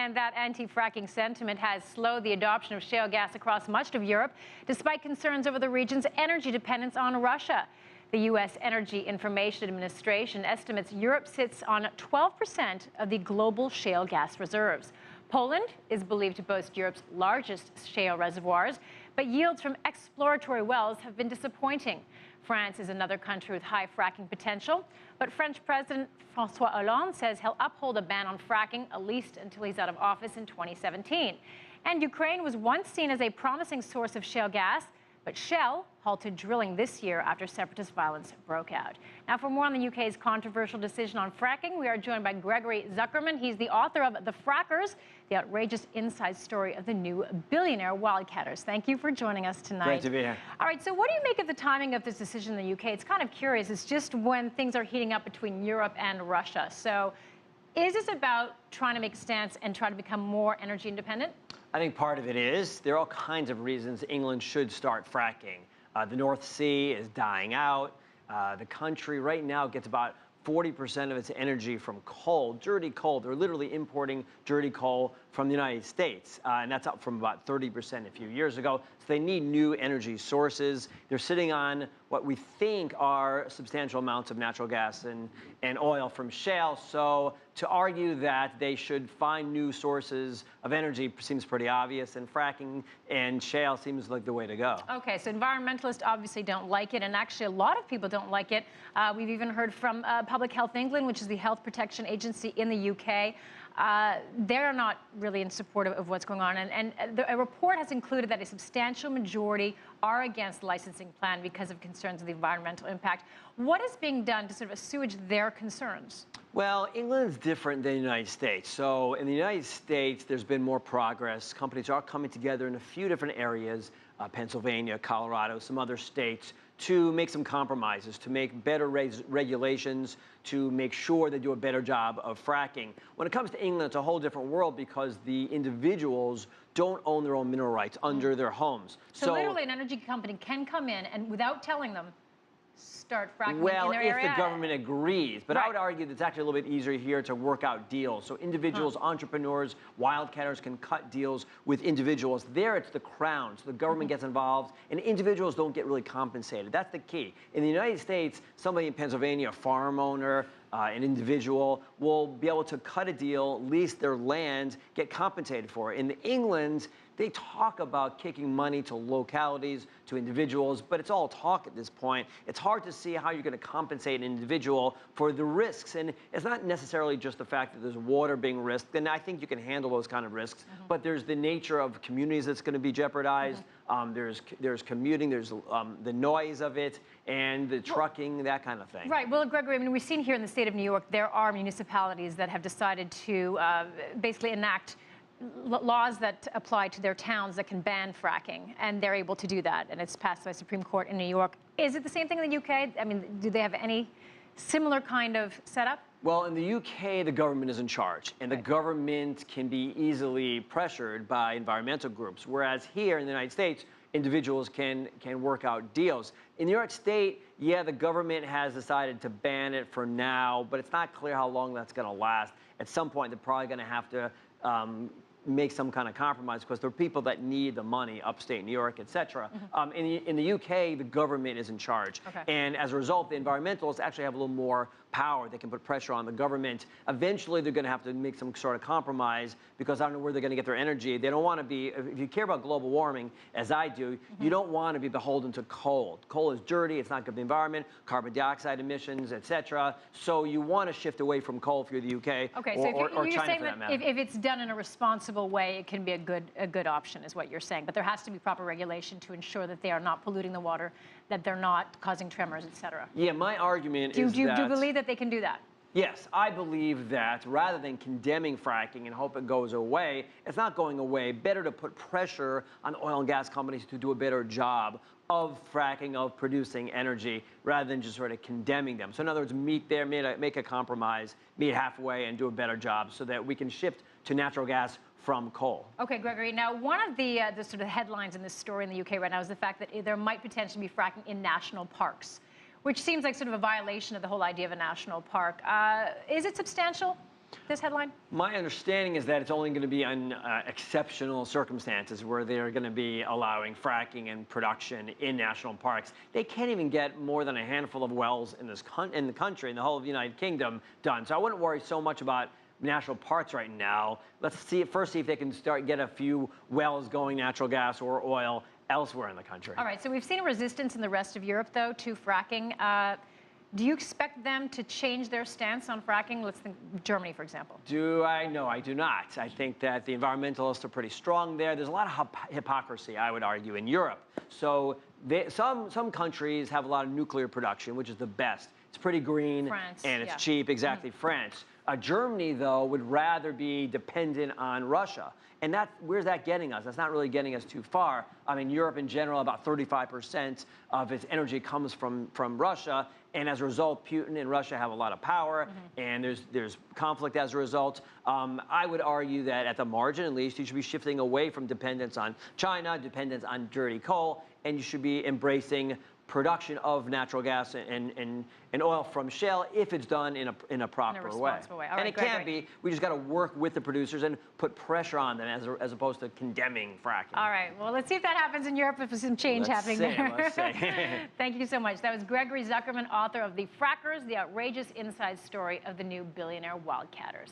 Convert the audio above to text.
And that anti-fracking sentiment has slowed the adoption of shale gas across much of Europe, despite concerns over the region's energy dependence on Russia. The U.S. Energy Information Administration estimates Europe sits on 12% of the global shale gas reserves. Poland is believed to boast Europe's largest shale reservoirs, but yields from exploratory wells have been disappointing. France is another country with high fracking potential, but French President François Hollande says he'll uphold a ban on fracking at least until he's out of office in 2017. And Ukraine was once seen as a promising source of shale gas, but Shell halted drilling this year after separatist violence broke out. Now, for more on the UK's controversial decision on fracking, we are joined by Gregory Zuckerman. He's the author of The Frackers, the outrageous inside story of the new Billionaire Wildcatters. Thank you for joining us tonight. Great to be here. All right, so what do you make of the timing of this decision in the UK? It's kind of curious. It's just when things are heating up between Europe and Russia. So is this about trying to make a stance and try to become more energy independent? I think part of it is. There are all kinds of reasons England should start fracking. The North Sea is dying out. The country right now gets about 40% of its energy from coal, dirty coal. They're literally importing dirty coal from the United States, and that's up from about 30% a few years ago. So they need new energy sources. They're sitting on what we think are substantial amounts of natural gas and oil from shale. So to argue that they should find new sources of energy seems pretty obvious, and fracking and shale seems like the way to go. Okay, so environmentalists obviously don't like it, and actually a lot of people don't like it. We've even heard from Public Health England, which is the health protection agency in the UK. They're not really in support of what's going on. And a report has included that a substantial majority are against the licensing plan because of concerns of the environmental impact. What is being done to sort of assuage their concerns? Well, England's different than the United States. So in the United States, there's been more progress. Companies are coming together in a few different areas, Pennsylvania, Colorado, some other states, to make some compromises, to make better regulations, to make sure they do a better job of fracking. When it comes to England, it's a whole different world because the individuals don't own their own mineral rights under their homes. So literally an energy company can come in and without telling them, start fracking in their area? Well, if the government agrees. But right. I would argue that it's actually a little bit easier here to work out deals. So individuals, entrepreneurs, wildcatters can cut deals with individuals. There, it's the crown. So the government gets involved, and individuals don't get really compensated. That's the key. In the United States, somebody in Pennsylvania, a farm owner, an individual, will be able to cut a deal, lease their land, get compensated for it. In England, they talk about kicking money to localities, to individuals, but it's all talk at this point. It's hard to see how you're going to compensate an individual for the risks. And it's not necessarily just the fact that there's water being risked, and I think you can handle those kind of risks, but there's the nature of communities that's going to be jeopardized. There's commuting, there's the noise of it, and the trucking, that kind of thing. Right. Well, Gregory, I mean, we've seen here in the state of New York, there are municipalities that have decided to basically enact laws that apply to their towns that can ban fracking, and they're able to do that, and it's passed by Supreme Court in New York. Is it the same thing in the UK? I mean, do they have any similar kind of setup? Well, in the UK, the government is in charge, and the government can be easily pressured by environmental groups, whereas here in the United States, individuals can work out deals. In New York State, yeah, the government has decided to ban it for now, but it's not clear how long that's going to last. At some point, they're probably going to have to make some kind of compromise because there are people that need the money, upstate New York, et cetera. In the UK, the government is in charge. And as a result, the environmentalists actually have a little more power. They can put pressure on the government. Eventually, they're going to have to make some sort of compromise because I don't know where they're going to get their energy. They don't want to be, if you care about global warming, as I do, you don't want to be beholden to coal. Coal is dirty. It's not good for the environment, carbon dioxide emissions, et cetera. So you want to shift away from coal if you're the UK or China saying for that matter. If it's done in a responsible way, it can be a good option, is what you're saying. But there has to be proper regulation to ensure that they are not polluting the water, that they're not causing tremors, et cetera. Yeah, my argument is that... Do you believe that they can do that? Yes, I believe that rather than condemning fracking and hope it goes away, it's not going away. Better to put pressure on oil and gas companies to do a better job of fracking, of producing energy, rather than just sort of condemning them. So in other words, meet there, make a compromise, meet halfway and do a better job so that we can shift to natural gas from coal. Okay, Gregory. Now, one of the sort of headlines in this story in the UK right now is the fact that there might potentially be fracking in national parks, which seems like sort of a violation of the whole idea of a national park. Is it substantial? this headline? My understanding is that it's only going to be on exceptional circumstances where they're going to be allowing fracking and production in national parks. They can't even get more than a handful of wells in the country, in the whole of the United Kingdom, done. So I wouldn't worry so much about national parks right now. Let's see if they can get a few wells going, natural gas or oil, elsewhere in the country. All right, so we've seen a resistance in the rest of Europe, though, to fracking. Do you expect them to change their stance on fracking? Let's think Germany, for example. Do I? No, I do not. I think that the environmentalists are pretty strong there. There's a lot of hypocrisy, I would argue, in Europe. So some countries have a lot of nuclear production, which is the best. It's pretty green France, and it's cheap. Exactly, France. Germany, though, would rather be dependent on Russia. And where's that getting us? That's not really getting us too far. I mean, Europe in general, about 35% of its energy comes from Russia. And as a result, Putin and Russia have a lot of power, and there's conflict as a result. I would argue that at the margin, at least, you should be shifting away from dependence on China, dependence on dirty coal, and you should be embracing production of natural gas and oil from shale if it's done in a proper way. And it can be. We just got to work with the producers and put pressure on them as opposed to condemning fracking. All right. Well, let's see if that happens in Europe, if there's some change happening there. Let's see. Thank you so much. That was Gregory Zuckerman, author of The Frackers, the outrageous inside story of the new Billionaire Wildcatters.